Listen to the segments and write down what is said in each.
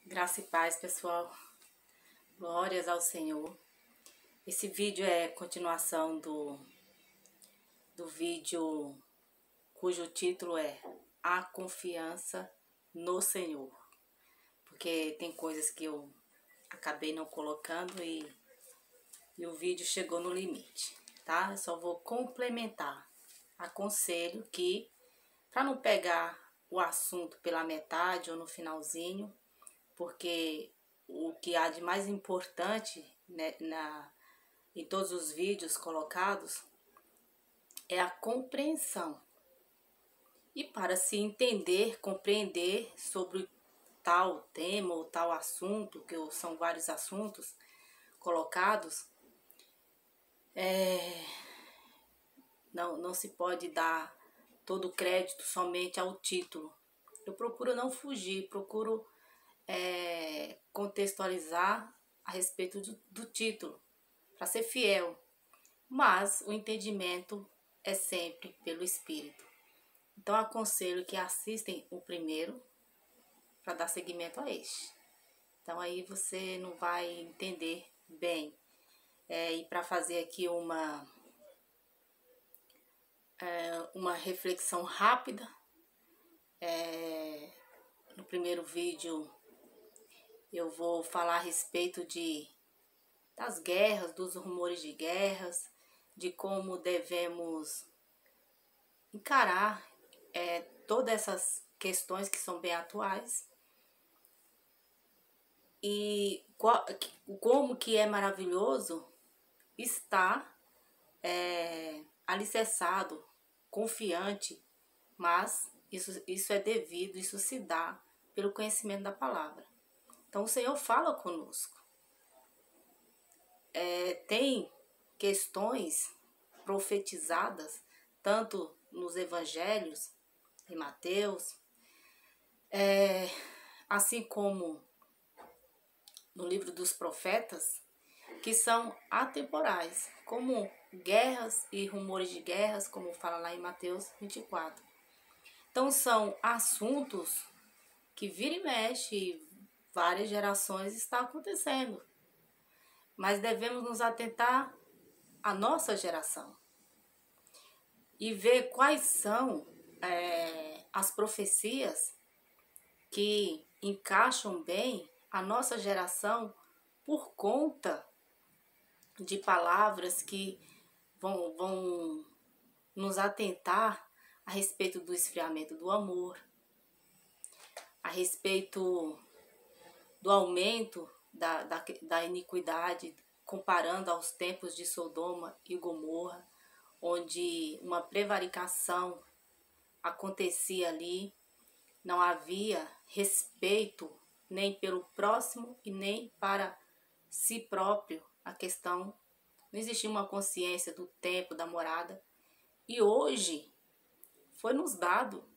Graça e paz, pessoal. Glórias ao Senhor. Esse vídeo é continuação do vídeo cujo título é A Confiança no Senhor. Porque tem coisas que eu acabei não colocando e o vídeo chegou no limite, tá? Eu só vou complementar. Aconselho que, para não pegar o assunto pela metade ou no finalzinho, porque o que há de mais importante, né, em todos os vídeos colocados é a compreensão. E para se entender, compreender sobre tal tema ou tal assunto, que são vários assuntos colocados, não se pode dar todo o crédito somente ao título. Eu procuro não fugir, procuro contextualizar a respeito do título, para ser fiel, mas o entendimento é sempre pelo Espírito. Então aconselho que assistem o primeiro para dar seguimento a este. Então aí você não vai entender bem. E para fazer aqui uma reflexão rápida, no primeiro vídeo eu vou falar a respeito das guerras, dos rumores de guerras, de como devemos encarar todas essas questões que são bem atuais e como que é maravilhoso estar alicerçado, confiante, mas isso é devido, isso se dá pelo conhecimento da palavra. Então o Senhor fala conosco. Tem questões profetizadas, tanto nos evangelhos, em Mateus, assim como no livro dos profetas, que são atemporais, como guerras e rumores de guerras, como fala lá em Mateus 24. Então são assuntos que vira e mexe, várias gerações está acontecendo. Mas devemos nos atentar à nossa geração e ver quais são as profecias que encaixam bem a nossa geração por conta de palavras que vão nos atentar a respeito do esfriamento do amor, a respeito do aumento da iniquidade, comparando aos tempos de Sodoma e Gomorra, onde uma prevaricação acontecia ali, não havia respeito nem pelo próximo e nem para si próprio. A questão, não existia uma consciência do tempo, da morada. E hoje foi nos dado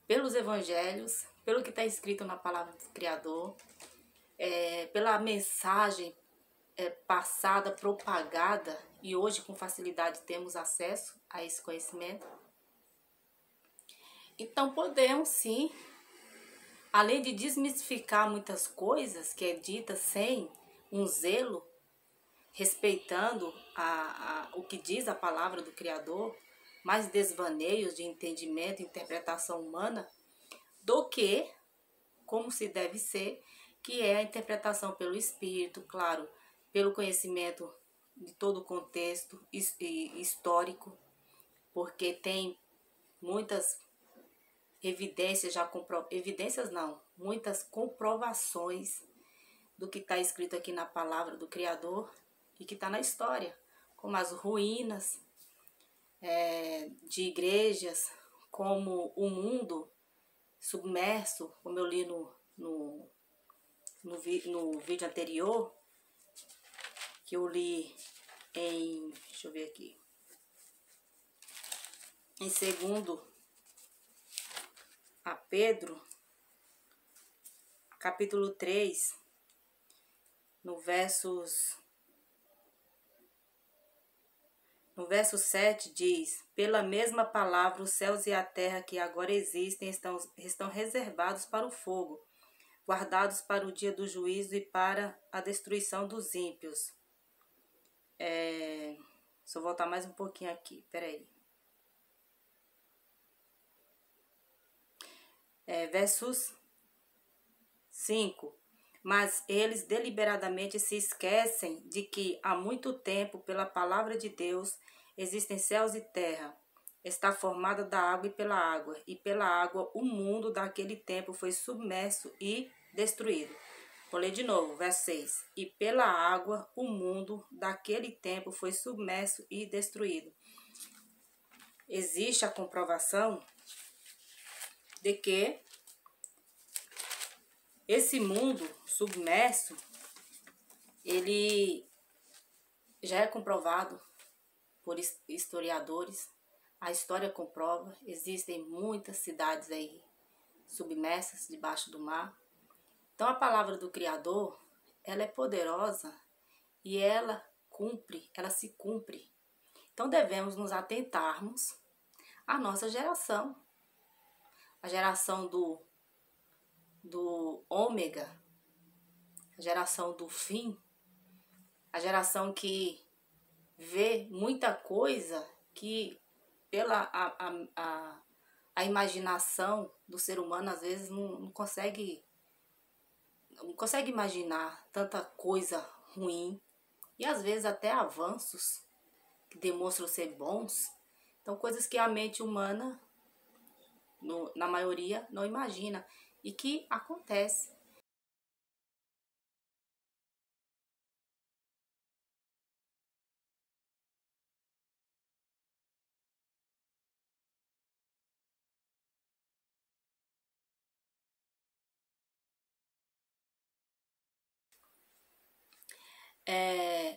pelos evangelhos, pelo que está escrito na palavra do Criador, pela mensagem passada, propagada, e hoje com facilidade temos acesso a esse conhecimento. Então podemos sim, além de desmistificar muitas coisas que é dita sem um zelo, respeitando o que diz a palavra do Criador, mais desvaneios de entendimento e interpretação humana, do que como se deve ser, que é a interpretação pelo Espírito, claro, pelo conhecimento de todo o contexto histórico, porque tem muitas evidências, muitas comprovações do que está escrito aqui na palavra do Criador e que está na história, como as ruínas de igrejas, como o mundo submerso, como eu li no vídeo anterior, que eu li deixa eu ver aqui, em 2 a Pedro, capítulo 3, no verso 7 diz: pela mesma palavra os céus e a terra que agora existem estão reservados para o fogo. guardados para o dia do juízo e para a destruição dos ímpios. Se eu voltar mais um pouquinho aqui, peraí. Versos 5. Mas eles deliberadamente se esquecem de que há muito tempo, pela palavra de Deus, existem céus e terra. Está formada da água e pela água o mundo daquele tempo foi submerso e destruído. Vou ler de novo, verso 6. E pela água o mundo daquele tempo foi submerso e destruído. Existe a comprovação de que esse mundo submerso, ele já é comprovado por historiadores. A história comprova, existem muitas cidades aí submersas debaixo do mar. Então a palavra do Criador, ela é poderosa e ela se cumpre. Então devemos nos atentarmos à nossa geração, a geração do ômega, a geração do fim, a geração que vê muita coisa que pela a imaginação do ser humano às vezes não consegue imaginar tanta coisa ruim e às vezes até avanços que demonstram ser bons. Então coisas que a mente humana, na maioria, não imagina e que acontece.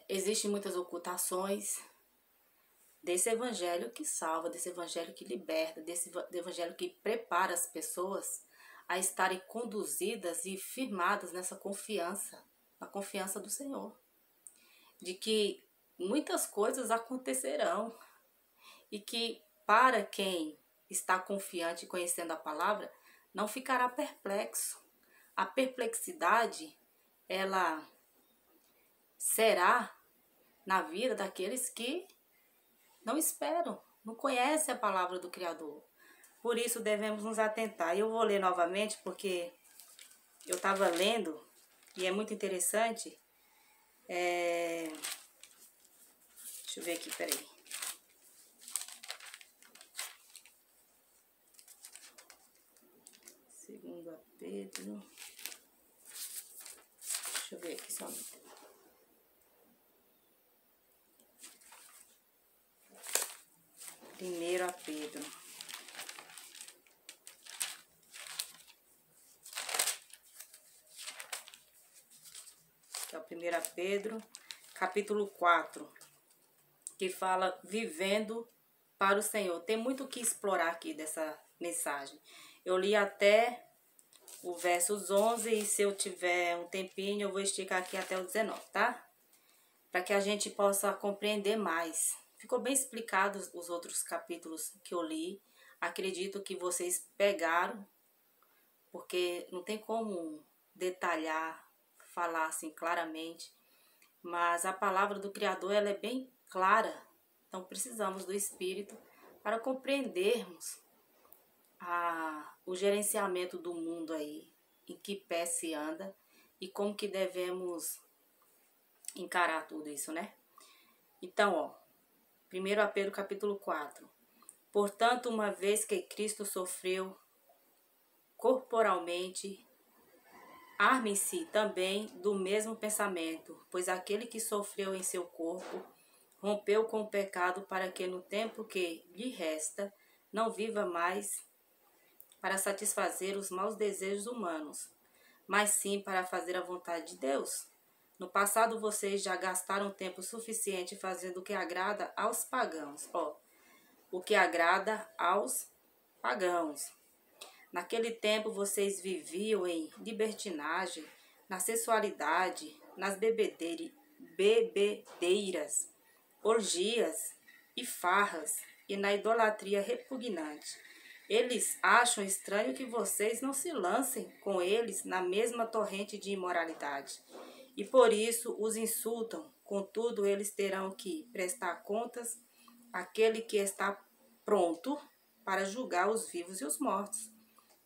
Existem muitas ocultações desse evangelho que salva, desse evangelho que liberta, desse evangelho que prepara as pessoas a estarem conduzidas e firmadas nessa confiança, na confiança do Senhor, de que muitas coisas acontecerão e que para quem está confiante e conhecendo a palavra, não ficará perplexo. A perplexidade, ela será na vida daqueles que não esperam, não conhecem a palavra do Criador. Por isso devemos nos atentar. Eu vou ler novamente porque eu estava lendo e é muito interessante. Deixa eu ver aqui, peraí. Segundo a Pedro. Deixa eu ver aqui só. Primeiro a Pedro. Que é o 1 Pedro, capítulo 4, que fala vivendo para o Senhor. Tem muito o que explorar aqui dessa mensagem. Eu li até o versos 11 e se eu tiver um tempinho eu vou esticar aqui até o 19, tá? Para que a gente possa compreender mais. Ficou bem explicado os outros capítulos que eu li. Acredito que vocês pegaram, porque não tem como detalhar, falar assim claramente. Mas a palavra do Criador, ela é bem clara. Então precisamos do Espírito para compreendermos o gerenciamento do mundo aí, em que pé se anda e como que devemos encarar tudo isso, né? Então, 1 Pedro capítulo 4. Portanto, uma vez que Cristo sofreu corporalmente, armem-se também do mesmo pensamento, pois aquele que sofreu em seu corpo rompeu com o pecado para que no tempo que lhe resta não viva mais para satisfazer os maus desejos humanos, mas sim para fazer a vontade de Deus. No passado vocês já gastaram tempo suficiente fazendo o que agrada aos pagãos. O que agrada aos pagãos. Naquele tempo vocês viviam em libertinagem, na sensualidade, nas bebedeiras, orgias e farras e na idolatria repugnante. Eles acham estranho que vocês não se lancem com eles na mesma torrente de imoralidade. E por isso os insultam. Contudo, eles terão que prestar contas àquele que está pronto para julgar os vivos e os mortos.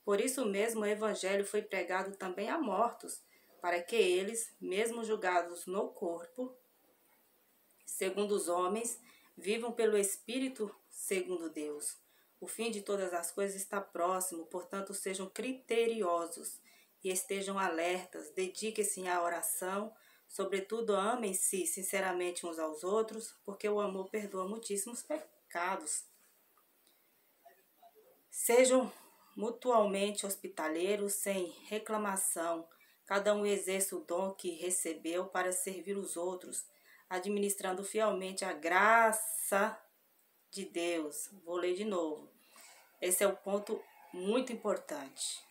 Por isso mesmo o evangelho foi pregado também a mortos, para que eles, mesmo julgados no corpo, segundo os homens, vivam pelo Espírito segundo Deus. O fim de todas as coisas está próximo, portanto sejam criteriosos e estejam alertas, dediquem-se à oração, sobretudo amem-se sinceramente uns aos outros, porque o amor perdoa muitíssimos pecados. Sejam mutualmente hospitaleiros, sem reclamação. Cada um exerça o dom que recebeu para servir os outros, administrando fielmente a graça de Deus. Vou ler de novo. Esse é o ponto muito importante.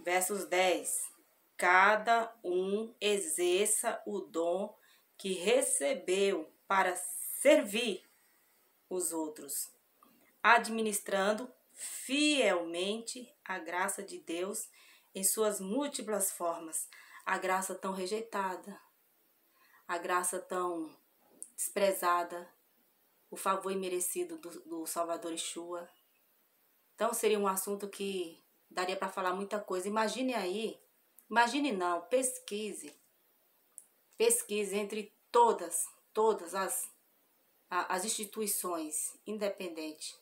Versos 10. Cada um exerça o dom que recebeu para servir os outros, administrando fielmente a graça de Deus em suas múltiplas formas. A graça tão rejeitada, a graça tão desprezada, o favor imerecido do Salvador Yeshua. Então seria um assunto que daria para falar muita coisa. Imagine aí, imagine não, pesquise entre todas as instituições independentes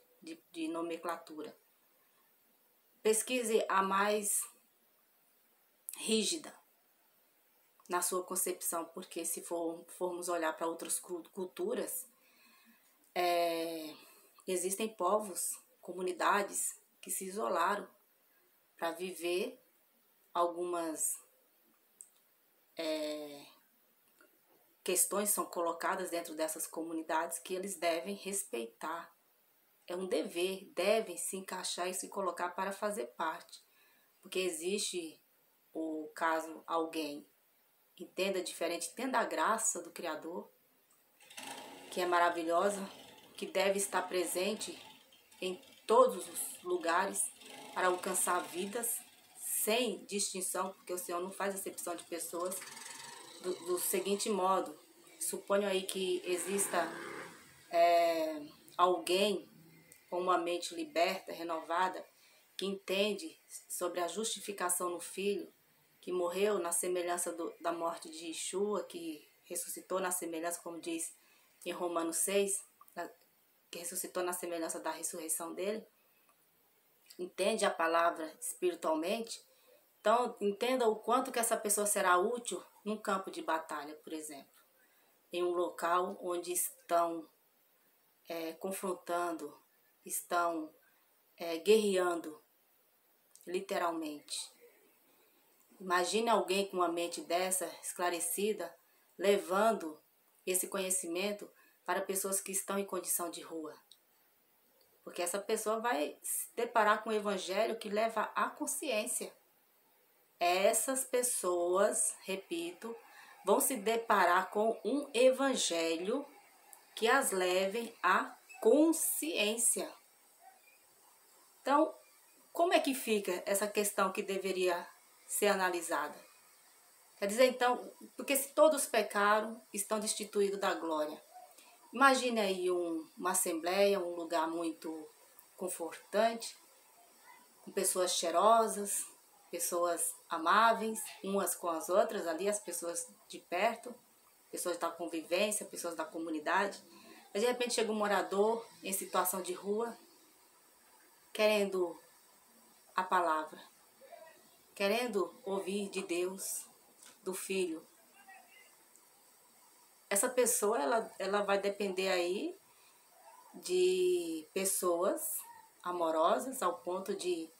de nomenclatura. Pesquise a mais rígida na sua concepção, porque se formos olhar para outras culturas, existem povos, comunidades que se isolaram para viver algumas questões são colocadas dentro dessas comunidades que eles devem respeitar. É um dever, devem se encaixar e se colocar para fazer parte. Porque existe o caso alguém entenda diferente, entenda a graça do Criador, que é maravilhosa, que deve estar presente em todos os lugares para alcançar vidas sem distinção, porque o Senhor não faz acepção de pessoas do seguinte modo. Suponho aí que exista alguém com uma mente liberta, renovada, que entende sobre a justificação no Filho, que morreu na semelhança da morte de Yeshua, que ressuscitou na semelhança, como diz em Romanos 6, que ressuscitou na semelhança da ressurreição dele, entende a palavra espiritualmente, então entenda o quanto que essa pessoa será útil num campo de batalha, por exemplo, em um local onde estão confrontando, estão guerreando, literalmente. Imagine alguém com uma mente dessa, esclarecida, levando esse conhecimento para pessoas que estão em condição de rua. Porque essa pessoa vai se deparar com um evangelho que leva à consciência. Essas pessoas, repito, vão se deparar com um evangelho que as levem à consciência. Então, como é que fica essa questão que deveria ser analisada? Quer dizer, então, porque se todos pecaram, estão destituídos da glória. Imagine aí uma assembleia, um lugar muito confortante, com pessoas cheirosas, pessoas amáveis, umas com as outras, ali as pessoas de perto, pessoas da convivência, pessoas da comunidade. Mas de repente chega um morador em situação de rua, querendo a palavra, querendo ouvir de Deus, do Filho. Essa pessoa, ela vai depender aí de pessoas amorosas ao ponto de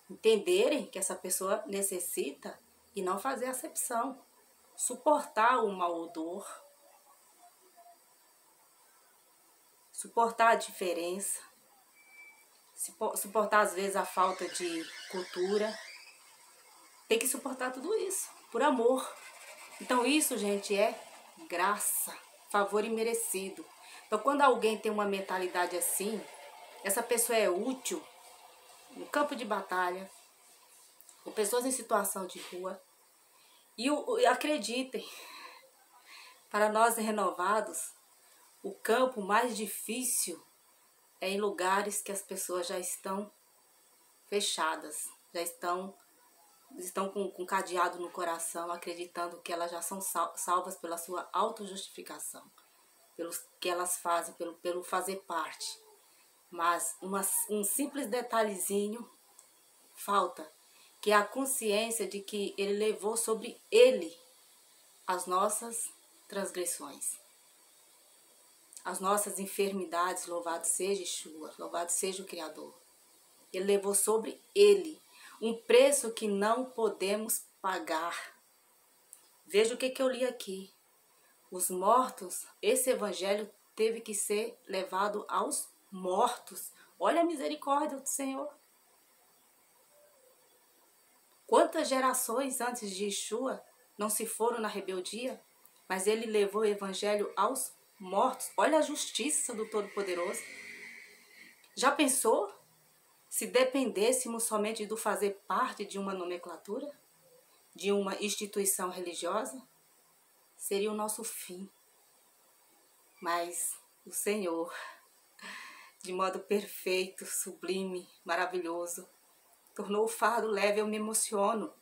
entenderem que essa pessoa necessita e não fazer acepção, suportar o mau odor, suportar a diferença, suportar às vezes a falta de cultura. Tem que suportar tudo isso, por amor. Então isso, gente, é graça, favor imerecido. Então quando alguém tem uma mentalidade assim, essa pessoa é útil no campo de batalha, com pessoas em situação de rua. E acreditem, para nós renovados, o campo mais difícil é em lugares que as pessoas já estão fechadas, já estão com cadeado no coração, acreditando que elas já são salvas pela sua autojustificação, pelo que elas fazem, pelo fazer parte. Mas um simples detalhezinho falta, que é a consciência de que ele levou sobre ele as nossas transgressões, as nossas enfermidades. Louvado seja Yeshua, louvado seja o Criador. Ele levou sobre ele um preço que não podemos pagar. Veja o que eu li aqui. Os mortos, esse evangelho teve que ser levado aos mortos. Olha a misericórdia do Senhor. Quantas gerações antes de Yeshua não se foram na rebeldia, mas ele levou o evangelho aos mortos. Olha a justiça do Todo-Poderoso. Já pensou se dependêssemos somente do fazer parte de uma nomenclatura, de uma instituição religiosa? Seria o nosso fim. Mas o Senhor, de modo perfeito, sublime, maravilhoso, tornou o fardo leve. Eu me emociono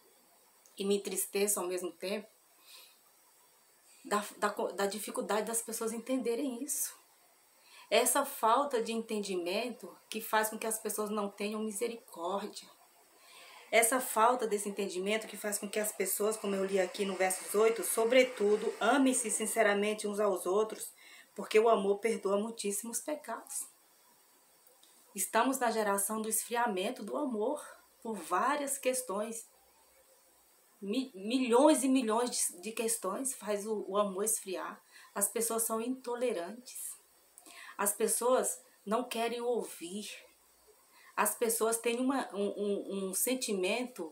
e me entristeço ao mesmo tempo da dificuldade das pessoas entenderem isso. Essa falta de entendimento que faz com que as pessoas não tenham misericórdia. Essa falta desse entendimento que faz com que as pessoas, como eu li aqui no verso 8, sobretudo, amem-se sinceramente uns aos outros, porque o amor perdoa muitíssimos pecados. Estamos na geração do esfriamento do amor, por várias questões. Milhões e milhões de questões faz o amor esfriar. As pessoas são intolerantes. As pessoas não querem ouvir. As pessoas têm um sentimento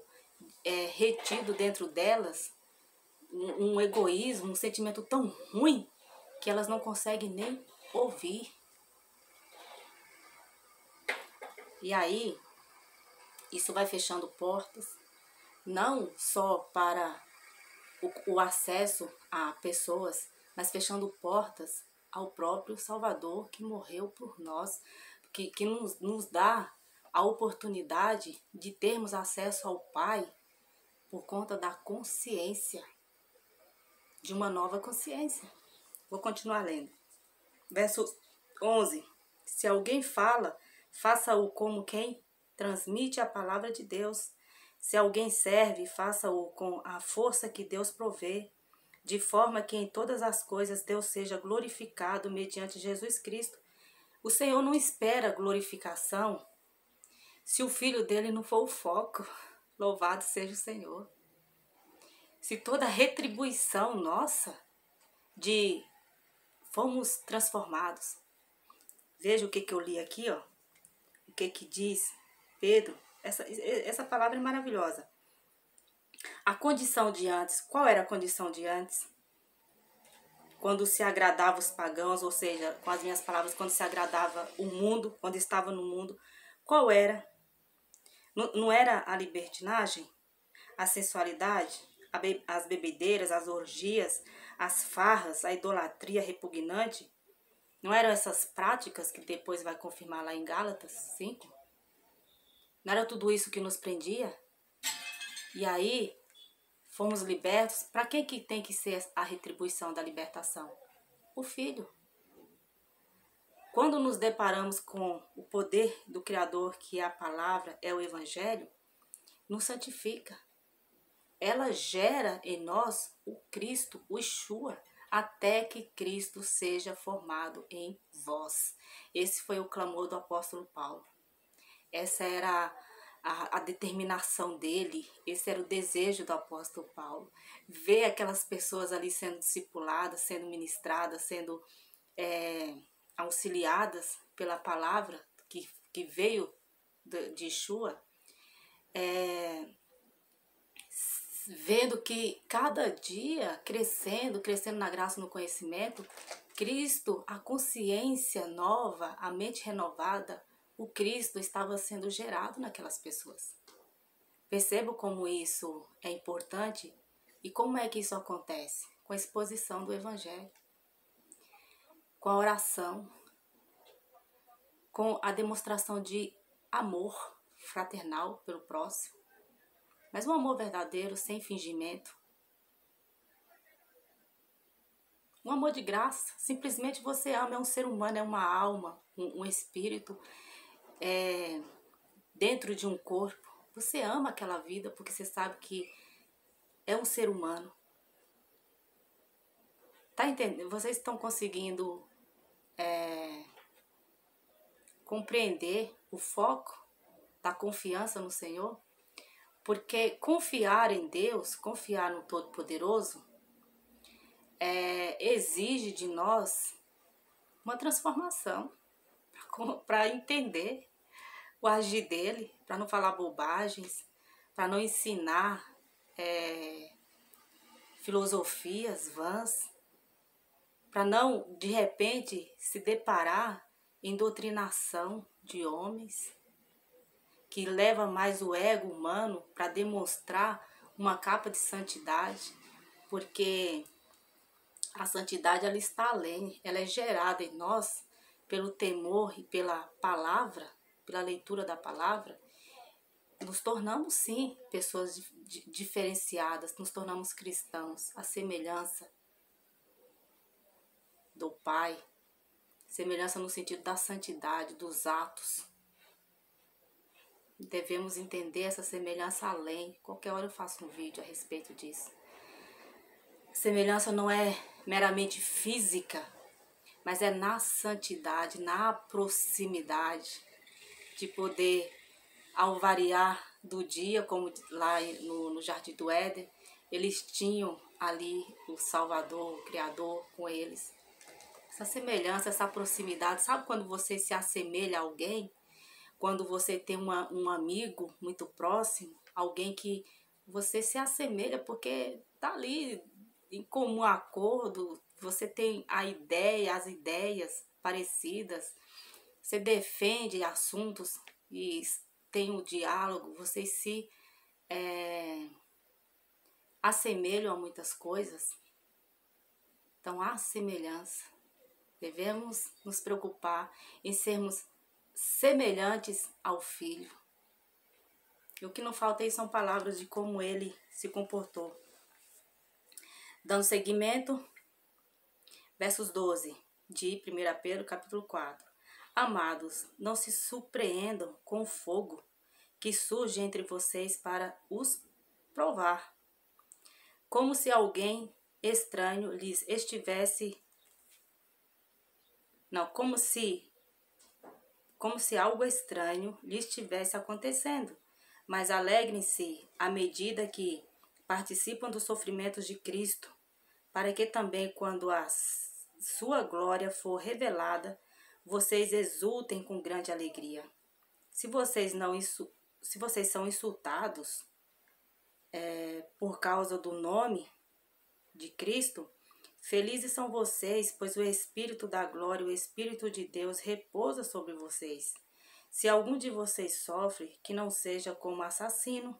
retido dentro delas, um egoísmo, um sentimento tão ruim que elas não conseguem nem ouvir. E aí, isso vai fechando portas, não só para o acesso a pessoas, mas fechando portas ao próprio Salvador que morreu por nós, que nos dá a oportunidade de termos acesso ao Pai por conta da consciência, de uma nova consciência. Vou continuar lendo. Verso 11. Se alguém fala, faça-o como quem transmite a palavra de Deus. Se alguém serve, faça-o com a força que Deus provê, de forma que em todas as coisas Deus seja glorificado mediante Jesus Cristo. O Senhor não espera glorificação se o Filho dele não for o foco. Louvado seja o Senhor. Se toda retribuição nossa de fomos transformados. Veja o que eu li aqui, ó. O que diz Pedro. Essa palavra é maravilhosa. A condição de antes. Qual era a condição de antes? Quando se agradava os pagãos, ou seja, com as minhas palavras, quando se agradava o mundo, quando estava no mundo. Qual era? Não era a libertinagem? A sensualidade? As bebedeiras, as orgias, as farras, a idolatria repugnante? Não eram essas práticas que depois vai confirmar lá em Gálatas 5? Não era tudo isso que nos prendia? E aí, fomos libertos. Para quem que tem que ser a retribuição da libertação? O Filho. Quando nos deparamos com o poder do Criador, que é a palavra, é o Evangelho, nos santifica. Ela gera em nós o Cristo, o Yeshua, até que Cristo seja formado em vós. Esse foi o clamor do apóstolo Paulo. Essa era a determinação dele, esse era o desejo do apóstolo Paulo. Ver aquelas pessoas ali sendo discipuladas, sendo ministradas, sendo auxiliadas pela palavra que veio de Yeshua, vendo que cada dia crescendo na graça, no conhecimento, Cristo, a consciência nova, a mente renovada, o Cristo estava sendo gerado naquelas pessoas. Perceba como isso é importante e como é que isso acontece? Com a exposição do Evangelho, com a oração, com a demonstração de amor fraternal pelo próximo, mas um amor verdadeiro, sem fingimento. Um amor de graça, simplesmente você ama, é um ser humano, é uma alma, um espírito dentro de um corpo. Você ama aquela vida porque você sabe que é um ser humano. Tá entendendo? Vocês estão conseguindo compreender o foco da confiança no Senhor? Porque confiar em Deus, confiar no Todo-Poderoso, exige de nós uma transformação para entender o agir dele, para não falar bobagens, para não ensinar filosofias vãs, para não, de repente, se deparar em doutrinação de homens que leva mais o ego humano para demonstrar uma capa de santidade, porque a santidade ela está além, ela é gerada em nós pelo temor e pela palavra, pela leitura da palavra. Nos tornamos sim pessoas diferenciadas, nos tornamos cristãos, a semelhança do Pai, semelhança no sentido da santidade, dos atos. Devemos entender essa semelhança além. Qualquer hora eu faço um vídeo a respeito disso. Semelhança não é meramente física, mas é na santidade, na proximidade, de poder, ao variar do dia, como lá no Jardim do Éden, eles tinham ali o Salvador, o Criador com eles. Essa semelhança, essa proximidade, sabe quando você se assemelha a alguém? Quando você tem um amigo muito próximo, alguém que você se assemelha porque tá ali em comum acordo, você tem as ideias parecidas, você defende assuntos e tem um diálogo, vocês se assemelham a muitas coisas. Então há semelhança. Devemos nos preocupar em sermos semelhantes ao Filho. E o que não falta aí são palavras de como ele se comportou. Dando seguimento, versos 12 de 1 Pedro, capítulo 4. Amados, não se surpreendam com o fogo que surge entre vocês para os provar, como se alguém estranho lhes estivesse... Não, como se algo estranho lhes estivesse acontecendo. Mas alegrem-se à medida que participam dos sofrimentos de Cristo, para que também, quando a sua glória for revelada, vocês exultem com grande alegria. Se vocês são insultados por causa do nome de Cristo, felizes são vocês, pois o Espírito da glória, o Espírito de Deus repousa sobre vocês. Se algum de vocês sofre, que não seja como assassino,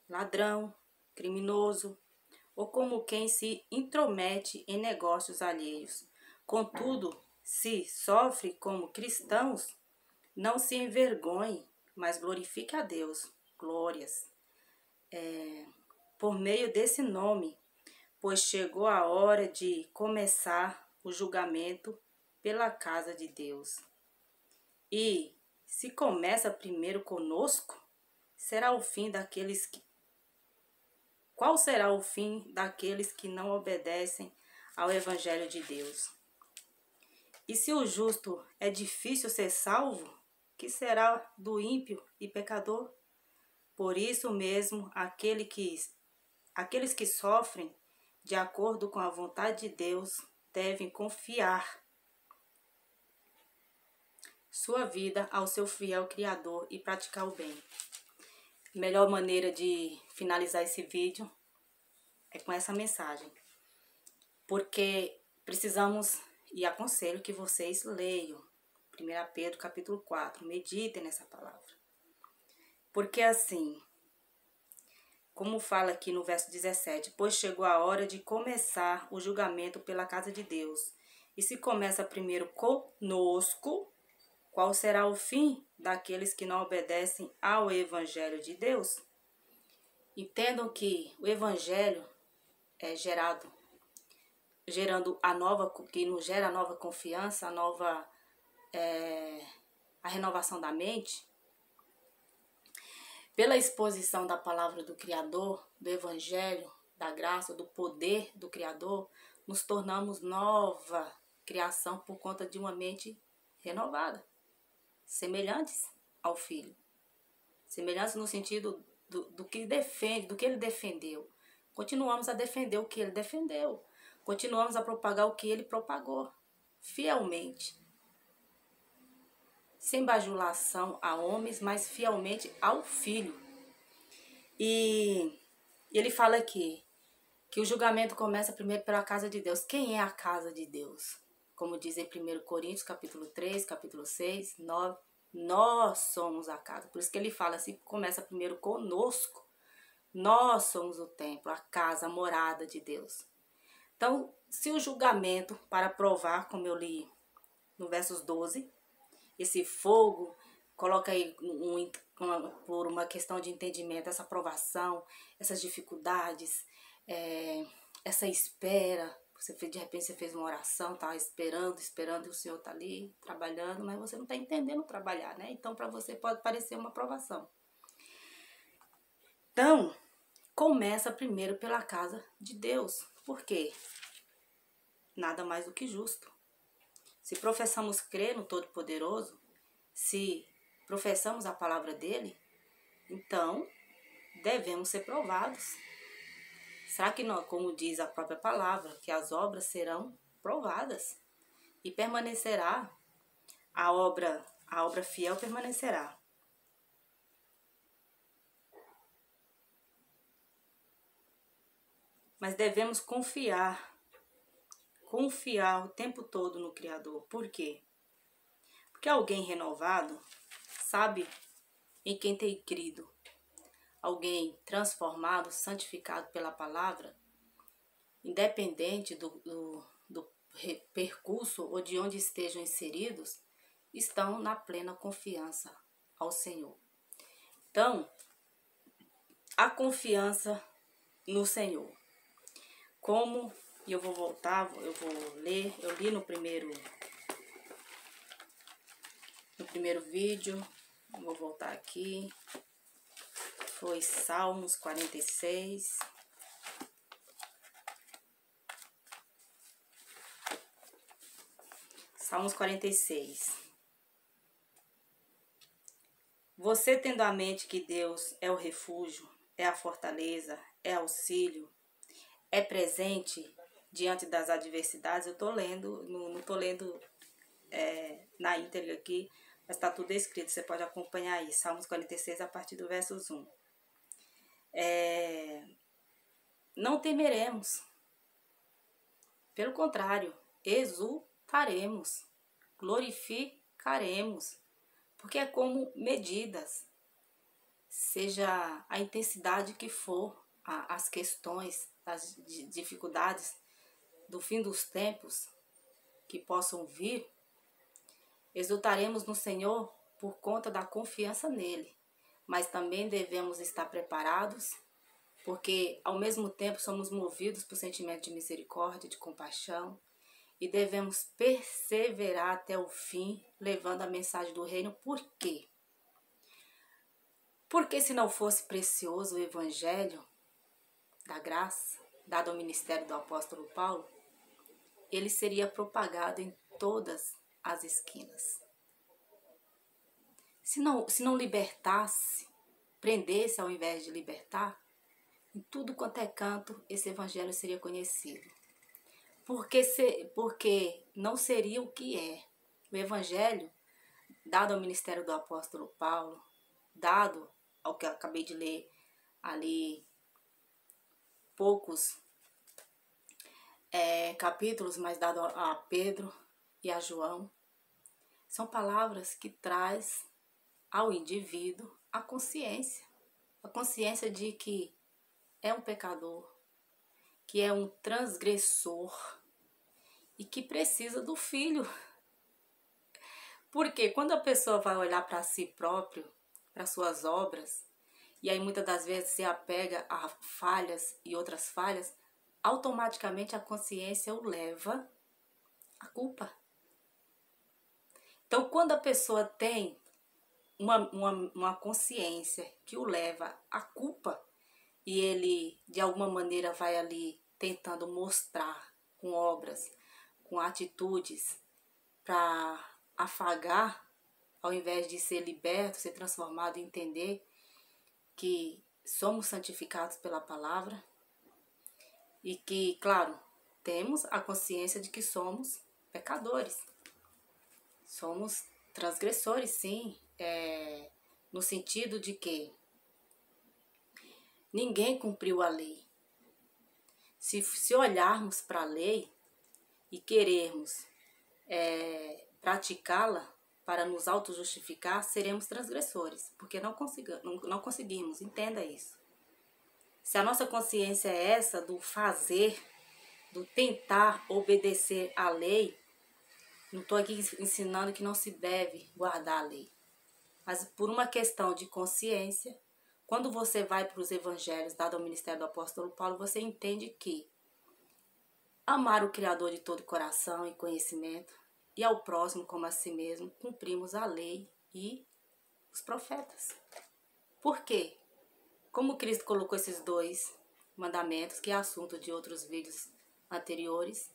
ladrão, criminoso, ou como quem se intromete em negócios alheios. Contudo, se sofre como cristãos, não se envergonhe, mas glorifique a Deus. Glórias. Por meio desse nome, pois chegou a hora de começar o julgamento pela casa de Deus. E se começa primeiro conosco, será o fim daqueles que... Qual será o fim daqueles que não obedecem ao Evangelho de Deus? E se o justo é difícil ser salvo, que será do ímpio e pecador? Por isso mesmo, aqueles que sofrem de acordo com a vontade de Deus devem confiar sua vida ao seu fiel Criador e praticar o bem. A melhor maneira de finalizar esse vídeo é com essa mensagem. Porque precisamos, e aconselho que vocês leiam, 1 Pedro capítulo 4. Meditem nessa palavra. Porque assim, como fala aqui no verso 17, pois chegou a hora de começar o julgamento pela casa de Deus. E se começa primeiro conosco, qual será o fim daqueles que não obedecem ao Evangelho de Deus? Entendam que o Evangelho é gerando que nos gera a nova confiança, a renovação da mente. Pela exposição da palavra do Criador, do Evangelho, da graça, do poder do Criador, nos tornamos nova criação por conta de uma mente renovada, semelhantes ao Filho. Semelhantes no sentido do que ele defendeu. Continuamos a defender o que ele defendeu. Continuamos a propagar o que ele propagou, fielmente. Sem bajulação a homens, mas fielmente ao Filho. E ele fala aqui que o julgamento começa primeiro pela casa de Deus. Quem é a casa de Deus? Como diz em 1 Coríntios, capítulo 3, capítulo 6, 9, nós somos a casa. Por isso que ele fala assim, começa primeiro conosco. Nós somos o templo, a casa, a morada de Deus. Então, se o julgamento, para provar, como eu li no versos 12, esse fogo, coloca aí por uma questão de entendimento, essa provação, essas dificuldades, essa espera. De repente você fez uma oração, tá esperando, e o Senhor tá ali trabalhando, mas você não tá entendendo trabalhar, né? Então, para você pode parecer uma provação. Então, começa primeiro pela casa de Deus. Por quê? Nada mais do que justo. Se professamos crer no Todo-Poderoso, se professamos a palavra dele, então devemos ser provados. Será que não, como diz a própria palavra, que as obras serão provadas e permanecerá, a obra fiel permanecerá. Mas devemos confiar o tempo todo no Criador. Por quê? Porque alguém renovado sabe em quem tem crido. Alguém transformado, santificado pela palavra, independente do percurso ou de onde estejam inseridos, estão na plena confiança ao Senhor. Então, a confiança no Senhor. Como, e eu vou ler, eu li no primeiro vídeo, vou voltar aqui, foi Salmos 46. Salmos 46. Você tendo a mente que Deus é o refúgio, é a fortaleza, é auxílio, é presente diante das adversidades. Eu estou lendo, não estou lendo na íntegra aqui, mas está tudo escrito, você pode acompanhar aí, Salmos 46 a partir do verso 1. Não temeremos, pelo contrário, exultaremos, glorificaremos, porque é como medidas, seja a intensidade que for, as questões, as dificuldades do fim dos tempos que possam vir, exultaremos no Senhor por conta da confiança nele, mas também devemos estar preparados, porque ao mesmo tempo somos movidos por sentimento de misericórdia, de compaixão, e devemos perseverar até o fim, levando a mensagem do reino. Por quê? Porque se não fosse precioso o evangelho da graça, dado ao ministério do apóstolo Paulo, ele seria propagado em todas as esquinas. Se não libertasse, prendesse ao invés de libertar, em tudo quanto é canto, esse evangelho seria conhecido. Porque não seria o que é. O evangelho, dado ao ministério do apóstolo Paulo, dado ao que eu acabei de ler ali, poucos capítulos, mas dado a Pedro e a João, São palavras que traz ao indivíduo a consciência de que é um pecador, que é um transgressor e que precisa do Filho. Porque quando a pessoa vai olhar para si próprio, para suas obras, e aí muitas das vezes se apega a falhas e outras falhas, automaticamente a consciência o leva à culpa. Então, quando a pessoa tem uma consciência que o leva à culpa, e ele de alguma maneira vai ali tentando mostrar com obras, com atitudes, para afagar, ao invés de ser liberto, ser transformado e entender que somos santificados pela palavra e que, claro, temos a consciência de que somos pecadores. Somos transgressores, sim, no sentido de que ninguém cumpriu a lei. Se olharmos para a lei e querermos praticá-la para nos auto-justificar, seremos transgressores, porque não conseguimos, entenda isso. Se a nossa consciência é essa do fazer, do tentar obedecer à lei, não estou aqui ensinando que não se deve guardar a lei, mas por uma questão de consciência, quando você vai para os evangelhos, dado ao ministério do apóstolo Paulo, você entende que amar o Criador de todo coração e conhecimento e ao próximo como a si mesmo, cumprimos a lei e os profetas. Por quê? Como Cristo colocou esses dois mandamentos, que é assunto de outros vídeos anteriores,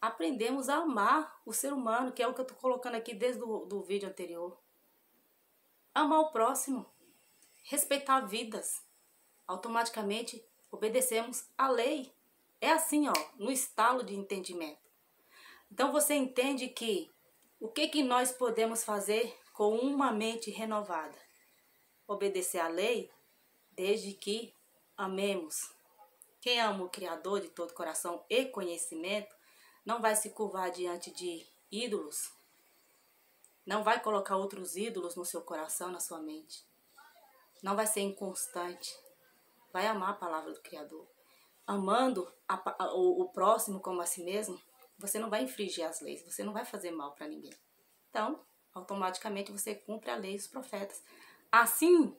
aprendemos a amar o ser humano, que é o que eu estou colocando aqui desde o vídeo anterior. Amar o próximo, respeitar vidas, automaticamente obedecemos à lei. É assim, ó, no estalo de entendimento. Então você entende que o que nós podemos fazer com uma mente renovada? Obedecer à lei, desde que amemos. Quem ama o Criador de todo coração e conhecimento, não vai se curvar diante de ídolos, não vai colocar outros ídolos no seu coração, na sua mente. Não vai ser inconstante, vai amar a palavra do Criador. Amando o próximo como a si mesmo, você não vai infringir as leis, você não vai fazer mal para ninguém. Então, automaticamente você cumpre a lei dos profetas. Assim,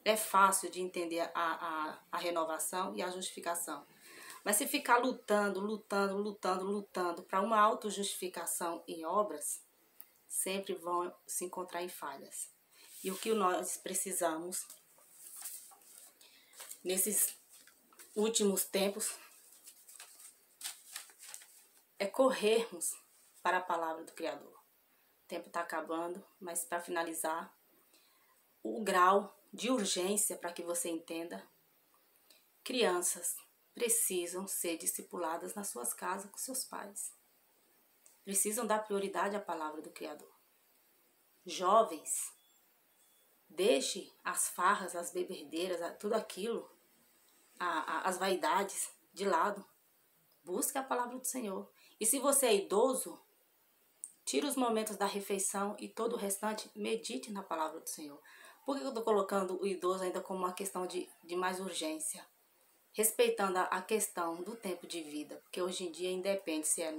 é fácil de entender a renovação e a justificação. Mas se ficar lutando para uma autojustificação em obras, sempre vão se encontrar em falhas. E o que nós precisamos nesses últimos tempos é corrermos para a palavra do Criador. O tempo está acabando, mas para finalizar, o grau de urgência para que você entenda: crianças precisam ser discipuladas nas suas casas com seus pais. Precisam dar prioridade à palavra do Criador. Jovens, deixe as farras, as bebedeiras, tudo aquilo, as vaidades de lado. Busque a palavra do Senhor. E se você é idoso, tire os momentos da refeição e todo o restante, medite na palavra do Senhor. Por que eu estou colocando o idoso ainda como uma questão de mais urgência? Respeitando a questão do tempo de vida, porque hoje em dia independe se é